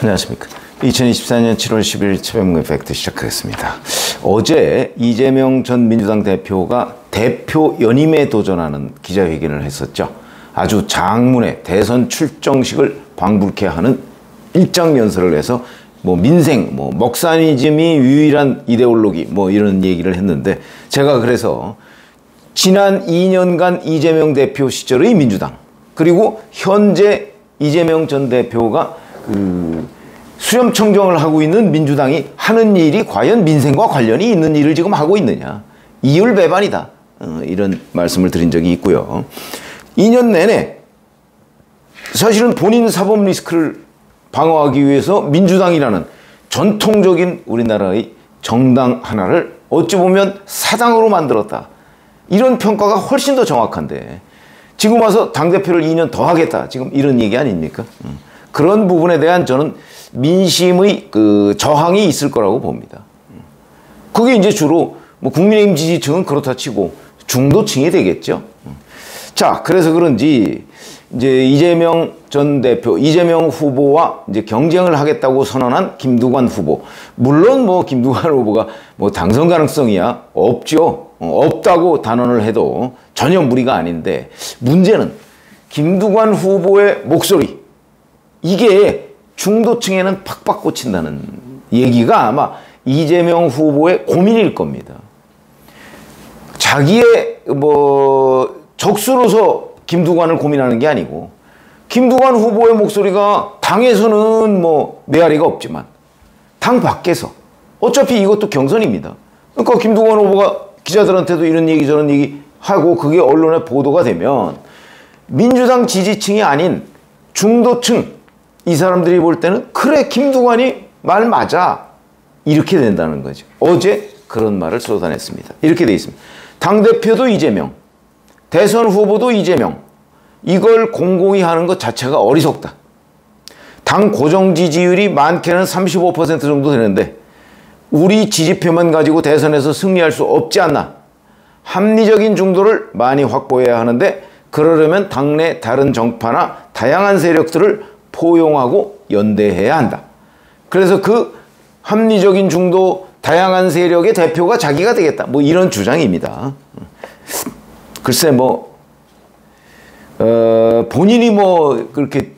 안녕하십니까. 2024년 7월 10일 최병무의 팩트 시작하겠습니다. 어제 이재명 전 민주당 대표가 대표 연임에 도전하는 기자회견을 했었죠. 아주 장문의 대선 출정식을 방불케 하는 일장 연설을 해서 민생, 먹사니즘이 유일한 이데올로기 이런 얘기를 했는데, 제가 그래서 지난 2년간 이재명 대표 시절의 민주당, 그리고 현재 이재명 전 대표가 수렴청정을 하고 있는 민주당이 하는 일이 과연 민생과 관련이 있는 일을 지금 하고 있느냐, 이율배반이다, 이런 말씀을 드린 적이 있고요. 2년 내내 사실은 본인 사법 리스크를 방어하기 위해서 민주당이라는 전통적인 우리나라의 정당 하나를 어찌 보면 사당으로 만들었다, 이런 평가가 훨씬 더 정확한데, 지금 와서 당대표를 2년 더 하겠다, 지금 이런 얘기 아닙니까? 그런 부분에 대한 저는 민심의 저항이 있을 거라고 봅니다. 그게 이제 주로 국민의힘 지지층은 그렇다 치고 중도층이 되겠죠. 자, 그래서 그런지 이제 이재명 전 대표, 이재명 후보와 이제 경쟁을 하겠다고 선언한 김두관 후보. 물론 김두관 후보가 당선 가능성이야 없죠. 없다고 단언을 해도 전혀 무리가 아닌데, 문제는 김두관 후보의 목소리, 이게 중도층에는 팍팍 꽂힌다는 얘기가 아마 이재명 후보의 고민일 겁니다. 자기의 적수로서 김두관을 고민하는 게 아니고, 김두관 후보의 목소리가 당에서는 메아리가 없지만 당 밖에서 어차피 이것도 경선입니다. 그러니까 김두관 후보가 기자들한테도 이런 얘기 저런 얘기 하고 그게 언론에 보도가 되면 민주당 지지층이 아닌 중도층, 이 사람들이 볼 때는 그래, 김두관이 말 맞아, 이렇게 된다는 거죠. 어제 그런 말을 쏟아냈습니다. 이렇게 돼 있습니다. 당대표도 이재명, 대선 후보도 이재명, 이걸 공공히 하는 것 자체가 어리석다. 당 고정 지지율이 많게는 35% 정도 되는데 우리 지지표만 가지고 대선에서 승리할 수 없지 않나. 합리적인 중도를 많이 확보해야 하는데, 그러려면 당내 다른 정파나 다양한 세력들을 포용하고 연대해야 한다. 그래서 그 합리적인 중도, 다양한 세력의 대표가 자기가 되겠다, 이런 주장입니다. 글쎄 본인이 그렇게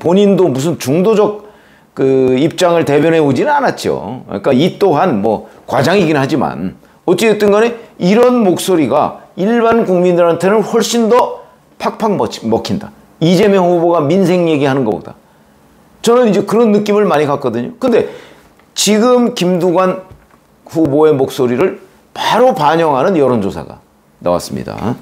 본인도 무슨 중도적 입장을 대변해 오지는 않았죠. 그러니까 이 또한 과장이긴 하지만 어찌됐든 간에 이런 목소리가 일반 국민들한테는 훨씬 더 팍팍 먹힌다. 이재명 후보가 민생 얘기하는 것보다. 저는 이제 그런 느낌을 많이 갖거든요. 근데 지금 김두관 후보의 목소리를 바로 반영하는 여론조사가 나왔습니다.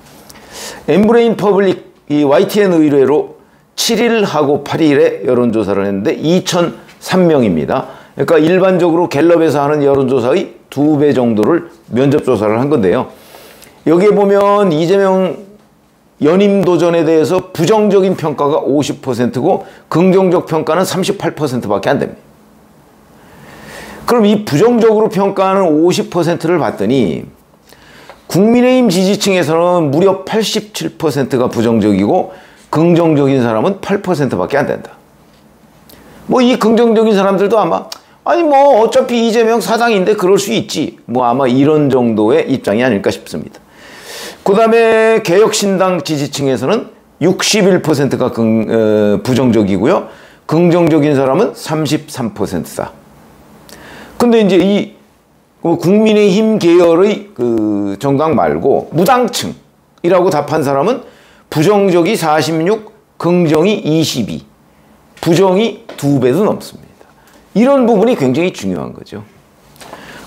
엠브레인 퍼블릭, 이 YTN 의뢰로 7일하고 8일에 여론조사를 했는데 2,003명입니다. 그러니까 일반적으로 갤럽에서 하는 여론조사의 2배 정도를 면접조사를 한 건데요. 여기에 보면 이재명 연임 도전에 대해서 부정적인 평가가 50%고 긍정적 평가는 38%밖에 안 됩니다. 그럼 이 부정적으로 평가하는 50%를 봤더니 국민의힘 지지층에서는 무려 87%가 부정적이고 긍정적인 사람은 8%밖에 안 된다. 이 긍정적인 사람들도 아마 어차피 이재명 사당인데 그럴 수 있지, 아마 이런 정도의 입장이 아닐까 싶습니다. 그 다음에 개혁신당 지지층에서는 61%가 부정적이고요. 긍정적인 사람은 33%다. 근데 이제 이 국민의힘 계열의 정당 말고 무당층이라고 답한 사람은 부정적이 46, 긍정이 22, 부정이 2배도 넘습니다. 이런 부분이 굉장히 중요한 거죠.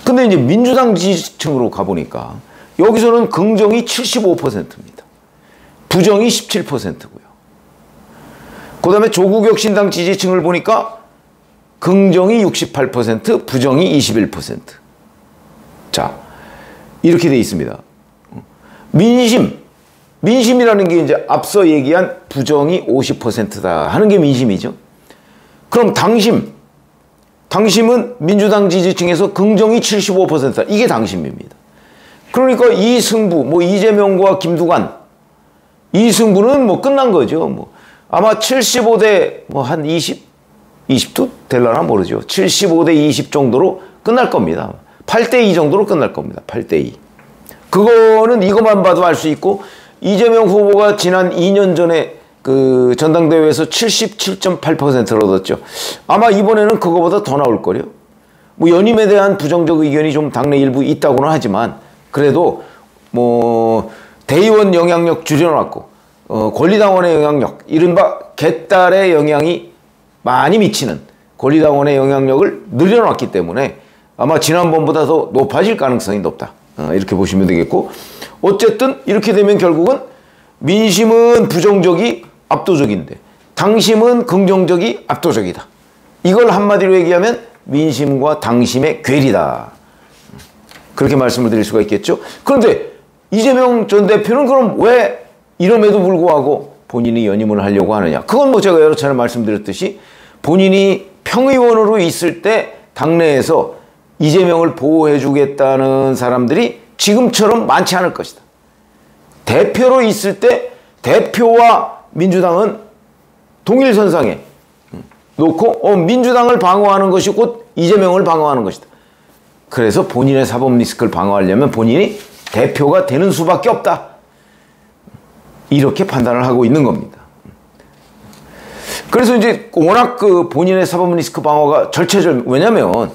근데 이제 민주당 지지층으로 가보니까 여기서는 긍정이 75%입니다. 부정이 17%고요. 그 다음에 조국혁신당 지지층을 보니까 긍정이 68%, 부정이 21%. 자, 이렇게 돼 있습니다. 민심이라는 게 이제 앞서 얘기한 부정이 50%다 하는 게 민심이죠. 그럼 당심은 민주당 지지층에서 긍정이 75%다. 이게 당심입니다. 그러니까 이 승부, 이재명과 김두관, 이 승부는 끝난 거죠. 아마 75대 한 20? 20도 될라나 모르죠. 75대 20 정도로 끝날 겁니다. 8대 2 정도로 끝날 겁니다. 8대 2. 그거는 이것만 봐도 알 수 있고, 이재명 후보가 지난 2년 전에 그 전당대회에서 77.8%를 얻었죠. 아마 이번에는 그거보다 더 나올 거래요. 뭐 연임에 대한 부정적 의견이 좀 당내 일부 있다고는 하지만, 그래도 뭐 대의원 영향력 줄여놨고, 권리당원의 영향력, 이른바 개딸의 영향이 많이 미치는 권리당원의 영향력을 늘려놨기 때문에 아마 지난번보다 더 높아질 가능성이 높다. 이렇게 보시면 되겠고, 어쨌든 이렇게 되면 결국은 민심은 부정적이 압도적인데 당심은 긍정적이 압도적이다. 이걸 한마디로 얘기하면 민심과 당심의 괴리다. 그렇게 말씀을 드릴 수가 있겠죠. 그런데 이재명 전 대표는 그럼 왜 이럼에도 불구하고 본인이 연임을 하려고 하느냐. 그건 뭐 제가 여러 차례 말씀드렸듯이 본인이 평의원으로 있을 때 당내에서 이재명을 보호해 주겠다는 사람들이 지금처럼 많지 않을 것이다. 대표로 있을 때 대표와 민주당은 동일선상에 놓고 민주당을 방어하는 것이 곧 이재명을 방어하는 것이다. 그래서 본인의 사법 리스크를 방어하려면 본인이 대표가 되는 수밖에 없다. 이렇게 판단을 하고 있는 겁니다. 그래서 이제 워낙 그 본인의 사법 리스크 방어가 절체절, 왜냐면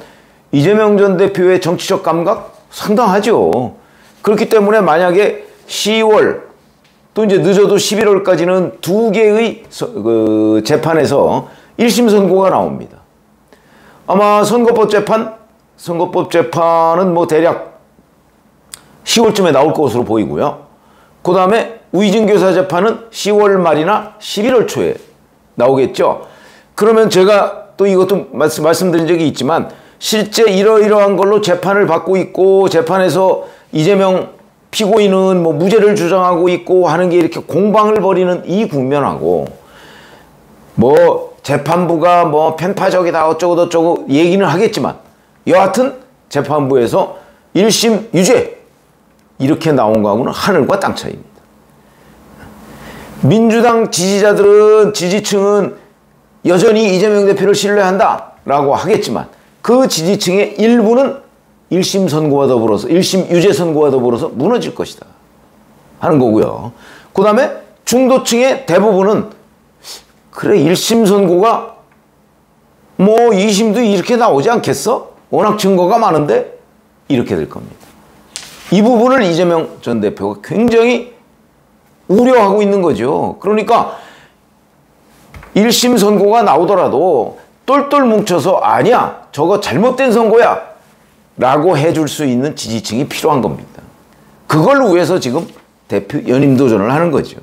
이재명 전 대표의 정치적 감각 상당하죠. 그렇기 때문에 만약에 10월 또 이제 늦어도 11월까지는 두 개의 그 재판에서 1심 선고가 나옵니다. 아마 선거법 재판은 뭐 대략 10월쯤에 나올 것으로 보이고요. 그 다음에 우이징교사 재판은 10월 말이나 11월 초에 나오겠죠. 그러면 제가 또 이것도 말씀드린 적이 있지만 실제 이러이러한 걸로 재판을 받고 있고 재판에서 이재명 피고인은 뭐 무죄를 주장하고 있고 하는 게 이렇게 공방을 벌이는 이 국면하고 뭐 재판부가 뭐 편파적이다 어쩌고 저쩌고 얘기는 하겠지만 여하튼 재판부에서 1심 유죄 이렇게 나온 거하고는 하늘과 땅 차이입니다. 민주당 지지층은 여전히 이재명 대표를 신뢰한다 라고 하겠지만 그 지지층의 일부는 1심 선고와 더불어서 1심 유죄 선고와 더불어서 무너질 것이다 하는 거고요. 그 다음에 중도층의 대부분은 그래 1심 선고가 뭐 2심도 이렇게 나오지 않겠어? 워낙 증거가 많은데 이렇게 될 겁니다. 이 부분을 이재명 전 대표가 굉장히 우려하고 있는 거죠. 그러니까 1심 선고가 나오더라도 똘똘 뭉쳐서 아니야 저거 잘못된 선고야 라고 해줄 수 있는 지지층이 필요한 겁니다. 그걸 위해서 지금 대표 연임 도전을 하는 거죠.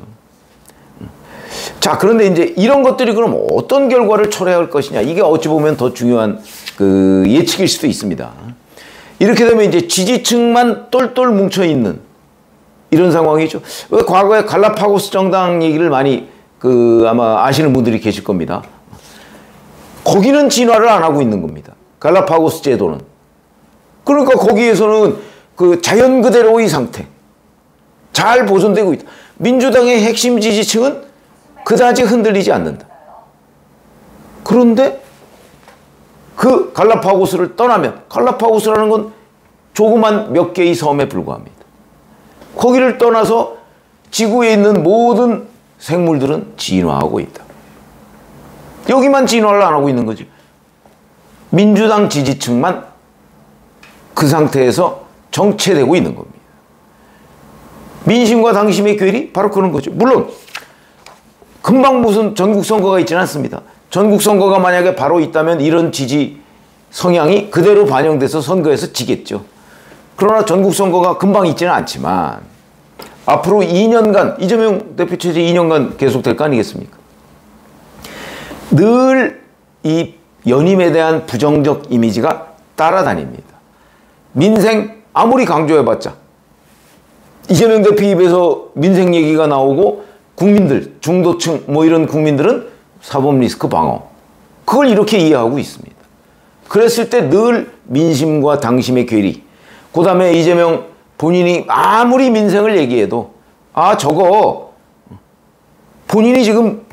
자, 그런데 이제 이런 것들이 그럼 어떤 결과를 초래할 것이냐, 이게 어찌 보면 더 중요한 그 예측일 수도 있습니다. 이렇게 되면 이제 지지층만 똘똘 뭉쳐 있는 이런 상황이죠. 왜 과거에 갈라파고스 정당 얘기를 많이 아마 아시는 분들이 계실 겁니다. 거기는 진화를 안 하고 있는 겁니다. 갈라파고스 제도는. 그러니까 거기에서는 그 자연 그대로의 상태 잘 보존되고 있다. 민주당의 핵심 지지층은 그다지 흔들리지 않는다. 그런데 그 갈라파고스를 떠나면 갈라파고스라는 건 조그만 몇 개의 섬에 불과합니다. 거기를 떠나서 지구에 있는 모든 생물들은 진화하고 있다. 여기만 진화를 안 하고 있는 거죠. 민주당 지지층만 그 상태에서 정체되고 있는 겁니다. 민심과 당심의 괴리? 바로 그런 거죠. 물론 금방 무슨 전국선거가 있지는 않습니다. 전국선거가 만약에 바로 있다면 이런 지지 성향이 그대로 반영돼서 선거에서 지겠죠. 그러나 전국선거가 금방 있지는 않지만 앞으로 2년간 이재명 대표 체제 2년간 계속될 거 아니겠습니까? 늘 이 연임에 대한 부정적 이미지가 따라다닙니다. 민생 아무리 강조해봤자 이재명 대표 입에서 민생 얘기가 나오고 국민들, 중도층 뭐 이런 국민들은 사법 리스크 방어 그걸 이렇게 이해하고 있습니다. 그랬을 때 늘 민심과 당심의 괴리, 그 다음에 이재명 본인이 아무리 민생을 얘기해도 저거 본인이 지금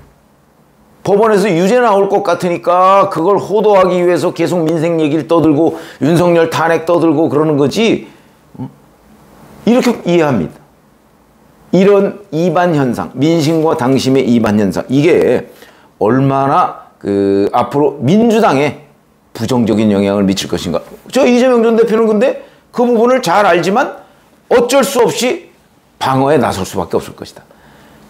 법원에서 유죄 나올 것 같으니까 그걸 호도하기 위해서 계속 민생 얘기를 떠들고 윤석열 탄핵 떠들고 그러는 거지. 이렇게 이해합니다. 이런 이반 현상, 민심과 당심의 이반 현상, 이게 얼마나 앞으로 민주당에 부정적인 영향을 미칠 것인가. 저 이재명 전 대표는 근데 그 부분을 잘 알지만 어쩔 수 없이 방어에 나설 수밖에 없을 것이다.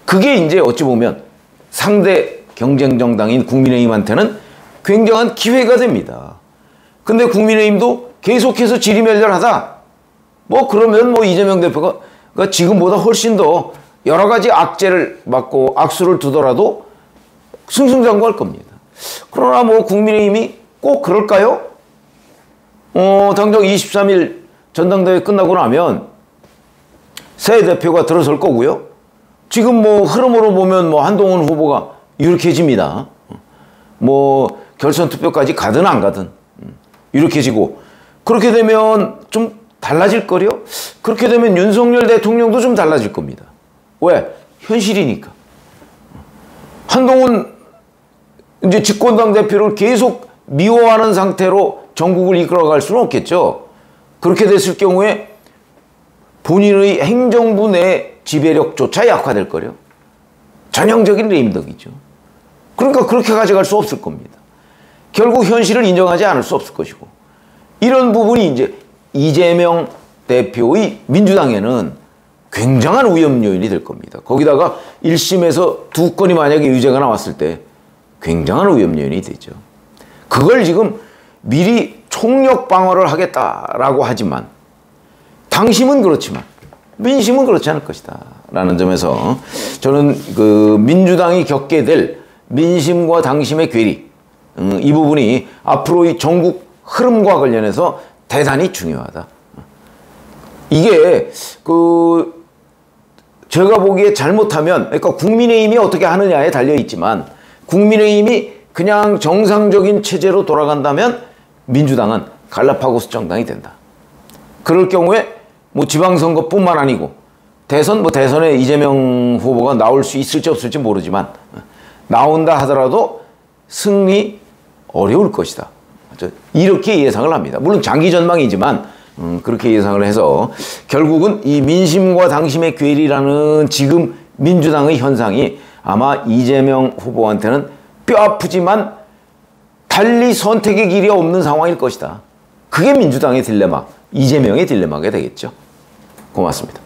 그게 이제 어찌 보면 상대 경쟁 정당인 국민의힘한테는 굉장한 기회가 됩니다. 근데 국민의힘도 계속해서 지리멸렬하다. 뭐 그러면 뭐 이재명 대표가 지금보다 훨씬 더 여러 가지 악재를 맞고 악수를 두더라도 승승장구할 겁니다. 그러나 뭐 국민의힘이 꼭 그럴까요? 당장 23일 전당대회 끝나고 나면 새 대표가 들어설 거고요. 지금 뭐 흐름으로 보면 뭐 한동훈 후보가 유력해집니다. 뭐 결선 투표까지 가든 안 가든 유력해지고, 그렇게 되면 좀 달라질 거요. 그렇게 되면 윤석열 대통령도 좀 달라질 겁니다. 왜? 현실이니까. 한동훈 이제 집권당 대표를 계속 미워하는 상태로 전국을 이끌어갈 수는 없겠죠. 그렇게 됐을 경우에 본인의 행정부 내 지배력조차 약화될 거요. 전형적인 레임덕이죠. 그러니까 그렇게 가져갈 수 없을 겁니다. 결국 현실을 인정하지 않을 수 없을 것이고, 이런 부분이 이제 이재명 대표의 민주당에는 굉장한 위험 요인이 될 겁니다. 거기다가 1심에서 2건이 만약에 유죄가 나왔을 때 굉장한 위험 요인이 되죠. 그걸 지금 미리 총력 방어를 하겠다라고 하지만 당심은 그렇지만 민심은 그렇지 않을 것이다 라는 점에서 저는 민주당이 겪게 될 민심과 당심의 괴리, 이 부분이 앞으로의 전국 흐름과 관련해서 대단히 중요하다. 이게 제가 보기에 잘못하면, 그러니까 국민의힘이 어떻게 하느냐에 달려 있지만, 국민의힘이 그냥 정상적인 체제로 돌아간다면 민주당은 갈라파고스 정당이 된다. 그럴 경우에 뭐 지방선거뿐만 아니고 대선에 이재명 후보가 나올 수 있을지 없을지 모르지만 나온다 하더라도 승리 어려울 것이다. 이렇게 예상을 합니다. 물론 장기 전망이지만 그렇게 예상을 해서 결국은 이 민심과 당심의 괴리라는 지금 민주당의 현상이 아마 이재명 후보한테는 뼈아프지만 달리 선택의 길이 없는 상황일 것이다. 그게 민주당의 딜레마, 이재명의 딜레마가 되겠죠. 고맙습니다.